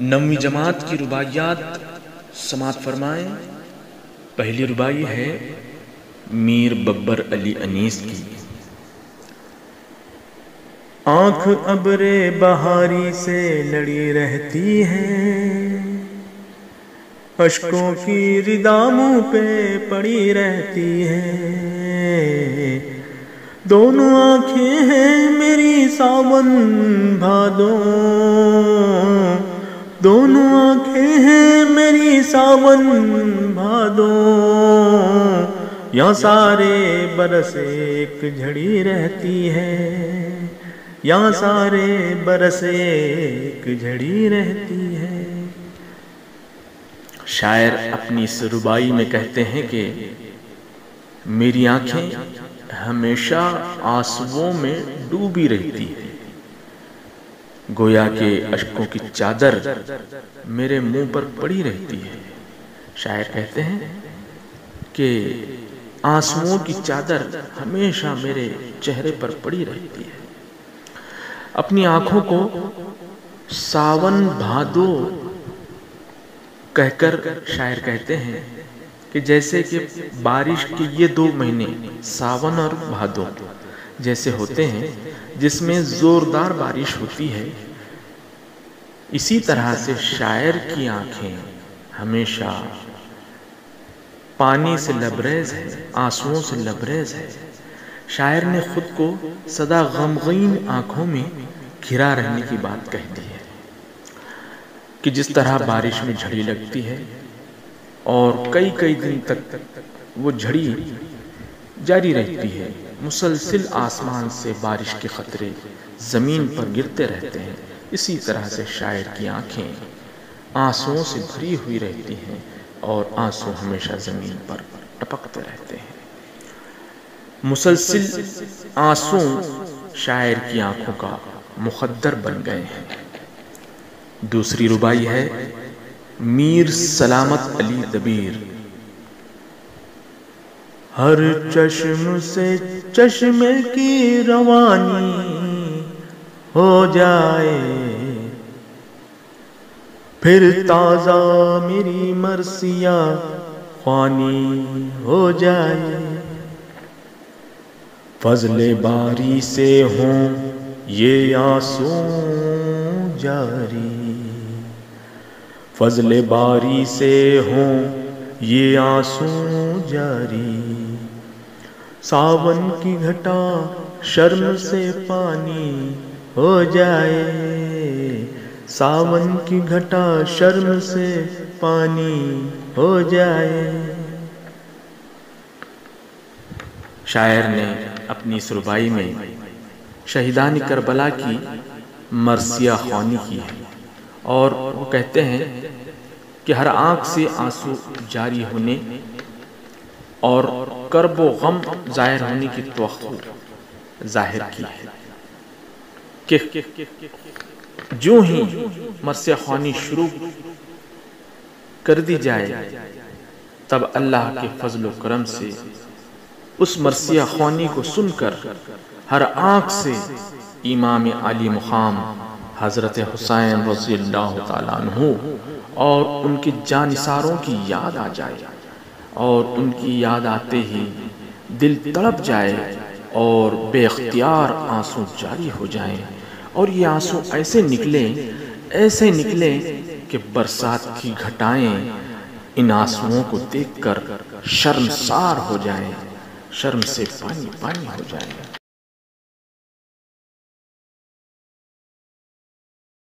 نویں جماعت کی رباعیات سماعت فرمائیں۔ پہلی رباعی ہے میر ببر علی انیس کی۔ آنکھ ابر بہاری سے لڑی رہتی ہے، اشکوں کی ردا منہ پہ پڑی رہتی ہے، دونوں آنکھیں ہیں میری ساون بھادو، دونوں آنکھیں ہیں میری ساون بھادو، یہاں سارے برس ایک جھڑی رہتی ہے، یہاں سارے برس ایک جھڑی رہتی ہے۔ شاعر اپنی اس رباعی میں کہتے ہیں کہ میری آنکھیں ہمیشہ آنسوؤں میں ڈوبی رہتی ہے، گویا کہ اشکوں کی چادر میرے منہ پر پڑی رہتی ہے۔ شاعر کہتے ہیں کہ آنسوؤں کی چادر ہمیشہ میرے چہرے پر پڑی رہتی ہے۔ اپنی آنکھوں کو ساون بھادو کہہ کر شاعر کہتے ہیں کہ جیسے کہ بارش کے یہ دو مہینے ساون اور بھادو جیسے ہوتے ہیں جس میں زوردار بارش ہوتی ہے، اسی طرح سے شاعر کی آنکھیں ہمیشہ پانی سے لبریز ہے، آنسوؤں سے لبریز ہے۔ شاعر نے خود کو سدا غمگین آنکھوں میں گھرا رہنے کی بات کہہ دی ہے کہ جس طرح بارش میں جھڑی لگتی ہے اور کئی دن تک وہ جھڑی جاری رہتی ہے، مسلسل آسمان سے بارش کے قطرے زمین پر گرتے رہتے ہیں، اسی طرح سے شاعر کی آنکھیں آنسوؤں سے بھری ہوئی رہتی ہیں اور آنسو ہمیشہ زمین پر ٹپکتے رہتے ہیں۔ مسلسل آنسو شاعر کی آنکھوں کا مخدر بن گئے ہیں۔ دوسری رباعی ہے میر سلامت علی دبیر۔ ہر چشم سے چشمے کی روانی ہو جائے، پھر تازہ میری مرثیہ خوانی ہو جائے، فضل باری سے ہوں یہ آنسو جاری، فضل باری سے ہوں یہ آنسو جاری، ساون کی گھٹا شرم سے پانی ہو جائے، ساون کی گھٹا شرم سے پانی ہو جائے۔ شاعر نے اپنی اس رباعی میں شہیدان کربلا کی مرثیہ خوانی کی ہے اور وہ کہتے ہیں کہ ہر آنکھ سے آنسو جاری ہونے اور کرب و غم ظاہر ہونے کی توقع ظاہر کی ہے کہ جو ہی مرثیہ خوانی شروع کر دی جائے تب اللہ کے فضل و کرم سے اس مرثیہ خوانی کو سن کر ہر آنکھ سے امام عالی مقام حضرت حسین رضی اللہ تعالیٰ عنہ اور ان کے جانثاروں کی یاد آ جائے، اور ان کی یاد آتے ہی دل تڑپ جائے اور بے اختیار آنسو جاری ہو جائیں، اور یہ آنسو ایسے نکلیں کہ برسات کی گھٹائیں ان آنسوؤں کو دیکھ کر شرمسار ہو جائیں، شرم سے پانی ہو جائیں۔